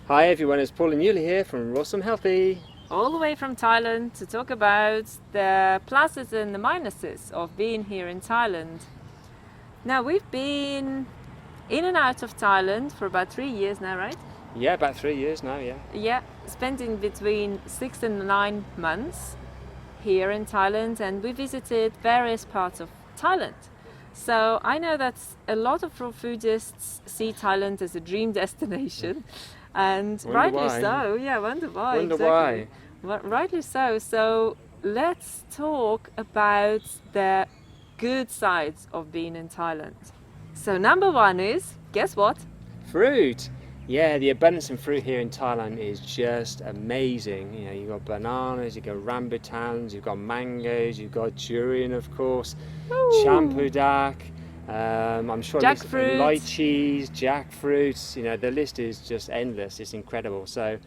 Hi everyone, it's Paul and Yuli here from Rawsome Healthy. All the way from Thailand to talk about the pluses and the minuses of being here in Thailand. Now, we've been in and out of Thailand for about 3 years now, right? Yeah, about 3 years now, yeah. Yeah, spending between 6 and 9 months here in Thailand, and we visited various parts of Thailand. So I know that a lot of raw foodists see Thailand as a dream destination. And Wonder rightly why. so, yeah, wonder why. Wonder exactly. Rightly so. So let's talk about the good sides of being in Thailand. So number one is, guess what? Fruit! Yeah, the abundance in fruit here in Thailand is just amazing. You know, you've got bananas, you've got rambutans, you've got mangoes, you've got durian, of course, champudak, I'm sure Jackfruit. lychees, jackfruits, you know, the list is just endless. It's incredible. So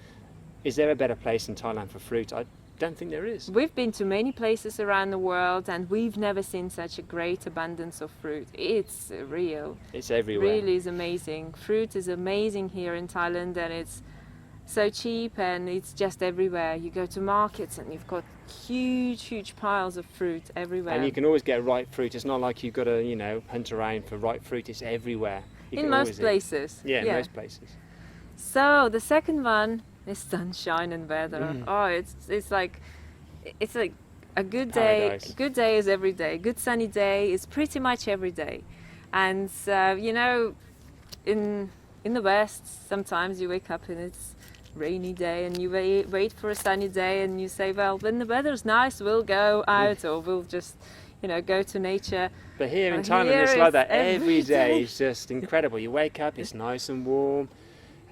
is there a better place in Thailand for fruit? I don't think there is. We've been to many places around the world and we've never seen such a great abundance of fruit. It's real. It's everywhere. Really is amazing. Fruit is amazing here in Thailand, and it's so cheap and it's just everywhere. You go to markets and you've got huge piles of fruit everywhere. And you can always get ripe fruit. It's not like you've got to, you know, hunt around for ripe fruit. It's everywhere. In most places. Yeah, in most places. So the second one is sunshine and weather. Oh, it's like a good day. Paradise. Good day is every day. Good sunny day is pretty much every day. And you know, in the West, sometimes you wake up and it's rainy day, and you wait for a sunny day, and you say, well, when the weather's nice, we'll go out, or we'll just, you know, go to nature. But here in And Thailand, here it's like it's that every every day. day. It's just incredible. You wake up, it's nice and warm,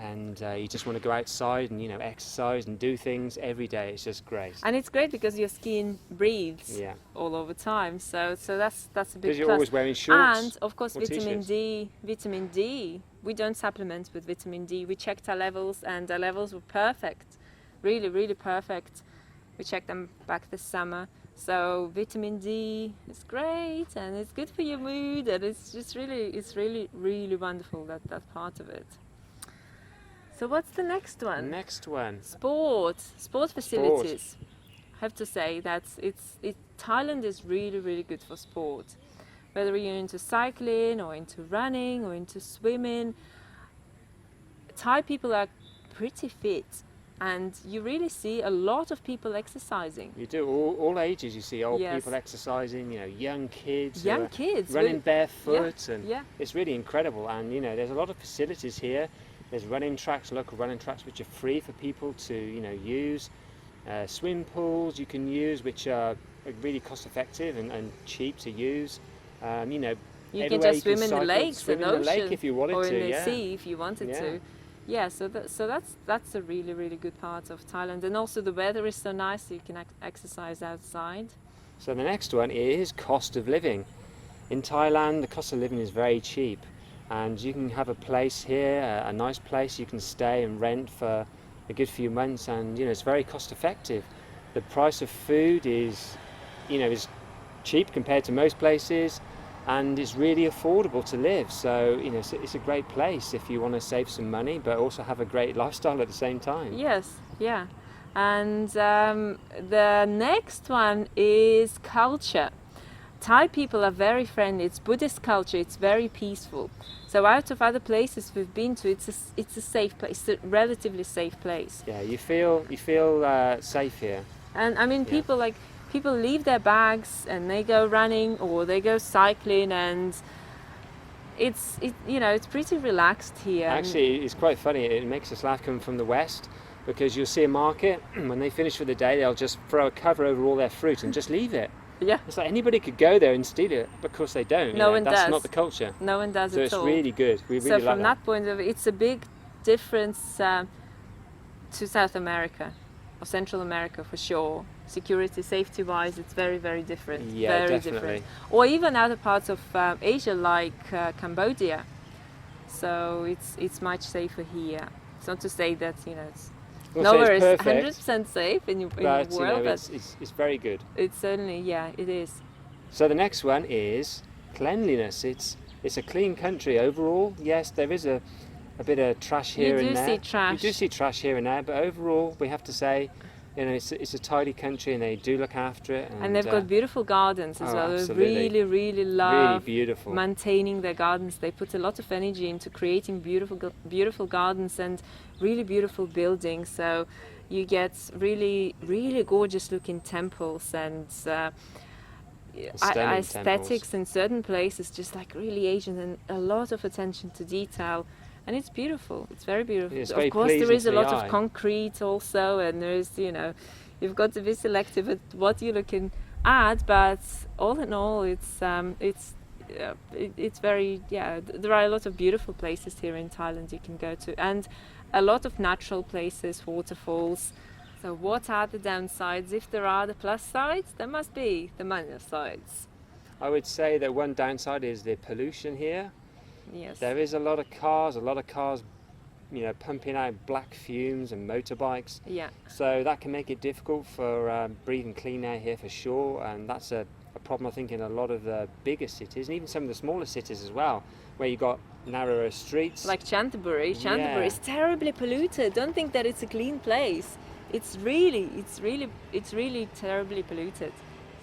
and you just want to go outside and, you know, exercise and do things every day. It's just great. And it's great because your skin breathes Yeah. all over time. So that's a big Because you're plus. always wearing shorts. And of course, or vitamin t-shirts. D. Vitamin D. We don't supplement with vitamin D. We checked our levels, and our levels were perfect, really perfect. We checked them back this summer. So vitamin D is great, and it's good for your mood, and it's really wonderful, that part of it. So what's the next one? Next one. Sport facilities. I have to say that Thailand is really good for sport. Whether you're into cycling or into running or into swimming, Thai people are pretty fit, and you really see a lot of people exercising. You do all ages. You see old Yes. people exercising. You know, young kids. who Young are kids running with- barefoot, and yeah. it's really incredible. And you know, there's a lot of facilities here. There's running tracks, local running tracks, which are free for people to, you know, use. Swim pools you can use, which are really cost effective and cheap to use. You know, You can everywhere just swim in the cycle, lakes swim and in the ocean, lake if you wanted or to. in the Yeah. sea if you wanted Yeah. to. Yeah, so that's a really good part of Thailand, and also the weather is so nice, so you can exercise outside. So the next one is cost of living. In Thailand, the cost of living is very cheap, and you can have a place here, a nice place you can stay and rent for a good few months, and you know, it's very cost effective. The price of food is, you know, is cheap compared to most places, and it's really affordable to live. So you know, it's a great place if you want to save some money but also have a great lifestyle at the same time. Yes, yeah. And the next one is culture. Thai people are very friendly. It's Buddhist culture. It's very peaceful. So out of other places we've been to, it's a safe place. It's a relatively safe place. Yeah, you feel safe here. And I mean, Yeah. people leave their bags and they go running or they go cycling, and it's pretty relaxed here. Actually, it's quite funny. It makes us laugh coming from the West, because you'll see a market, when they finish for the day, they'll just throw a cover over all their fruit and just leave it. Yeah. It's like anybody could go there and steal it, but of course they don't. No one That's does. not the culture. No one does So at it's all. really good. We really So like from that. that point of view, it's a big difference to South America or Central America for sure. Security, safety-wise, it's very different. Yeah, very definitely. different. Or even other parts of Asia, like Cambodia. So it's much safer here. It's not to say that it's We'll say nowhere it's is perfect, 100% safe in the but you world, know, but it's very good. it's certainly, yeah, it is. So the next one is cleanliness. It's a clean country overall. Yes, there is a a bit of trash here You and do there. see trash. You do see trash here and there, but overall, we have to say, it's a tidy country, and they do look after it. And they've got beautiful gardens as well. Absolutely. They really, really love really beautiful. maintaining their gardens. They put a lot of energy into creating beautiful gardens and really beautiful buildings. So you get really, really gorgeous looking temples and aesthetics in certain places, just like really Asian, and a lot of attention to detail. And it's beautiful. It's very beautiful. It's of very course, there is a pleasing to lot the of eye. concrete also, and there's, you've got to be selective at what you're looking at. But all in all, it's very, there are a lot of beautiful places here in Thailand you can go to, and a lot of natural places, waterfalls. So what are the downsides? If there are the plus sides, there must be the minus sides. I would say that one downside is the pollution here. Yes. There is a lot of cars, pumping out black fumes and motorbikes. Yeah. So that can make it difficult for breathing clean air here for sure, and that's a problem I think in a lot of the bigger cities, and even some of the smaller cities as well, where you've got narrower streets. Like Canterbury. Yeah. Is terribly polluted. Don't think that it's a clean place. It's really terribly polluted.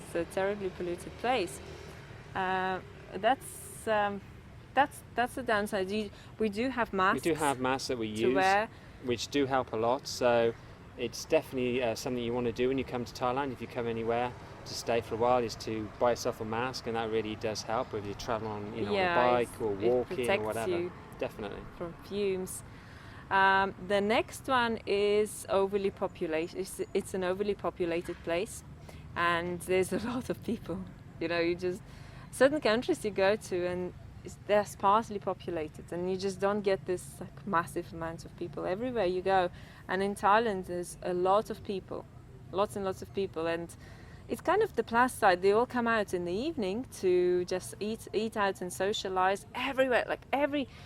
It's a terribly polluted place. That's the downside. We do have masks. We do have masks that we to use, wear. which do help a lot. So it's definitely something you want to do when you come to Thailand. If you come anywhere to stay for a while, is to buy yourself a mask, and that really does help whether you travel on, on a bike or walking or whatever. You definitely. from fumes. The next one is overly populated. It's an overly populated place, and there's a lot of people. Certain countries you go to and they're sparsely populated, and you just don't get this massive amount of people everywhere you go. And in Thailand there's a lot of people, lots and lots of people, and it's kind of the plus side. They all come out in the evening to just eat out and socialize everywhere.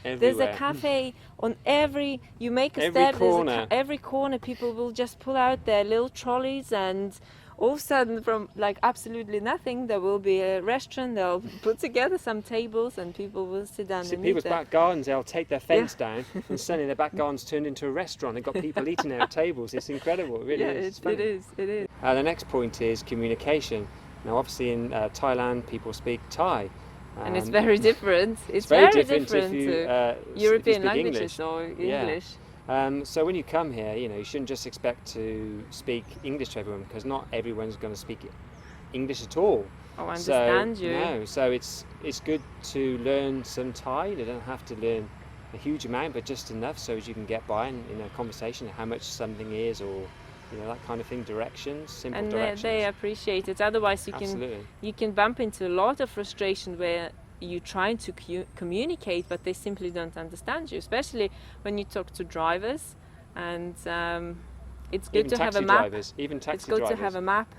There's a cafe on you make a every step, corner. Every corner people will just pull out their little trolleys, and all of a sudden, from absolutely nothing, there will be a restaurant. They'll put together some tables and people will sit down and eat people's there. back gardens, they'll take their fence down, and suddenly their back garden's turned into a restaurant. They've got people eating there at tables. It's incredible. It really is. It is. The next point is communication. Now, obviously in Thailand, people speak Thai. And it's very different. It's very very different different if you, to if European you speak languages or English. So when you come here, you shouldn't just expect to speak English to everyone, because not everyone's going to speak English at all. Oh, understand you. No, so it's good to learn some Thai. You don't have to learn a huge amount, but just enough so as you can get by in a conversation, how much something is, or that kind of thing, directions, simple directions. And they appreciate it. Otherwise, you can bump into a lot of frustration where you're trying to communicate, but they simply don't understand you, especially when you talk to drivers. And it's good to have a map. Even taxi it's good drivers. to have a map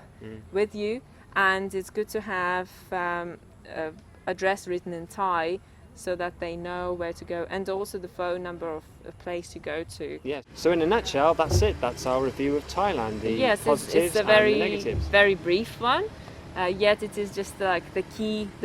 with you, and it's good to have address written in Thai so that they know where to go, and also the phone number of a place you go to. Yeah. So in a nutshell, that's it. That's our review of Thailand. The positives it's a and very, the negatives. very brief one. Yet it is just like the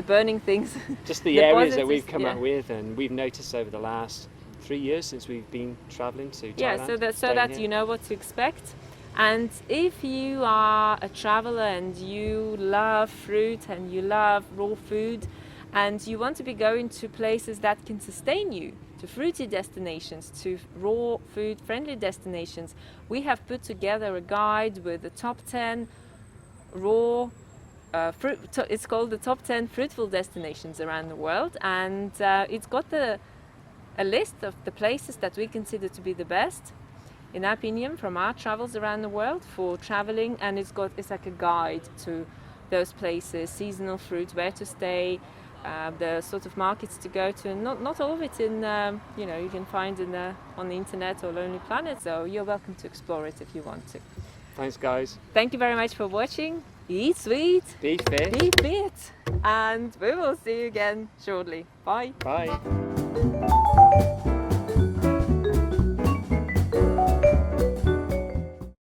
burning things. Just the areas that we've come up with, and we've noticed over the last 3 years since we've been travelling to Thailand. Yeah, so that you know what to expect. And if you are a traveller and you love fruit and you love raw food, and you want to be going to places that can sustain you, to fruity destinations, to raw food friendly destinations, we have put together a guide with the top 10 raw it's called the top 10 fruitful destinations around the world, and it's got a list of the places that we consider to be the best, in our opinion, from our travels around the world for traveling. And it's like a guide to those places, seasonal fruit, where to stay, the sort of markets to go to, and not all of it in you can find on the internet or Lonely Planet. So you're welcome to explore it if you want to. Thanks, guys. Thank you very much for watching. Eat sweet, be fit, and we will see you again shortly. Bye. Bye.